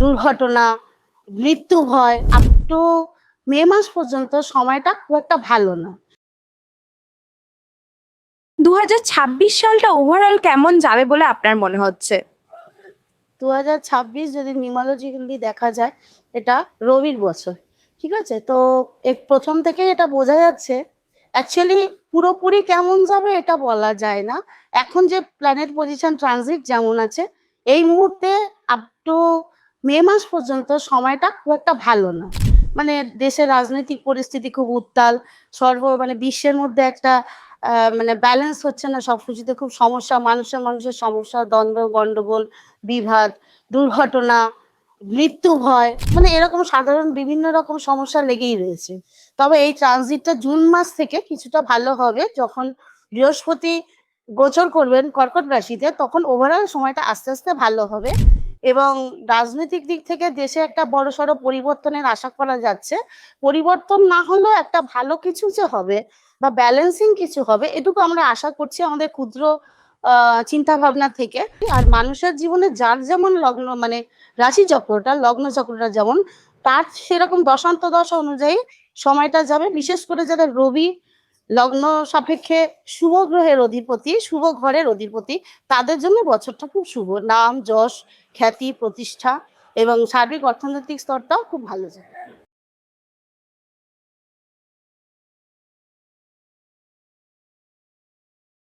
দুর্ঘটনা, মৃত্যু ভয় আপ টু মে মাস পর্যন্ত সময়টা খুব একটা ভালো না। 2026 সালটা ওভারঅল কেমন যাবে বলে আপনার মনে হচ্ছে? 2026 যদি নিউমারোলজিক্যালি দেখা যায়, এটা রবির বছর। ঠিক আছে? তো প্রথম থেকেই এটা বোঝা যাচ্ছে অ্যাকচুয়ালি পুরোপুরি কেমন যাবে এটা বলা যায় না। এখন যে প্ল্যানেট পজিশন ট্রানজিট যেমন আছে, এই মুহূর্তে আপ টু মে মাস পর্যন্ত সময়টা খুব একটা ভালো না। মানে দেশের রাজনৈতিক পরিস্থিতি খুব উত্তাল। মানে বিশ্বের মধ্যে একটা মানে ব্যালেন্স হচ্ছে না, সবকিছুতে খুব সমস্যা, মানুষের সমস্যা, দ্বন্দ্ব, গন্ডগোল, বিভাদ, দুর্ঘটনা, মৃত্যু ভয়, মানে এরকম সাধারণ বিভিন্ন রকম সমস্যা লেগেই রয়েছে। তবে এই ট্রানজিটটা জুন মাস থেকে কিছুটা ভালো হবে, যখন বৃহস্পতি গোচর করবেন কর্কট রাশিতে, তখন ওভারঅল সময়টা আস্তে আস্তে ভালো হবে এবং রাজনৈতিক দিক থেকে দেশে একটা বড়সড় পরিবর্তনের আশা করা যাচ্ছে। পরিবর্তন না হলেও একটা ভালো কিছু যে হবে বা ব্যালেন্সিং কিছু হবে, এটুকু আমরা আশা করছি আমাদের ক্ষুদ্র চিন্তা ভাবনা থেকে। আর মানুষের জীবনে যার যেমন লগ্ন, মানে রাশি চক্রটা, লগ্ন চক্রটা যেমন, তার সেরকম দশা অনুযায়ী সময়টা যাবে। বিশেষ করে যাদের রবি লগ্ন সাপেক্ষে শুভ গ্রহের অধিপতি, শুভ ঘরের অধিপতি, তাদের জন্য বছরটা খুব শুভ। নাম, যশ, খ্যাতি, প্রতিষ্ঠা এবং সার্বিক অর্থনৈতিক স্তরটাও খুব ভালো যায়।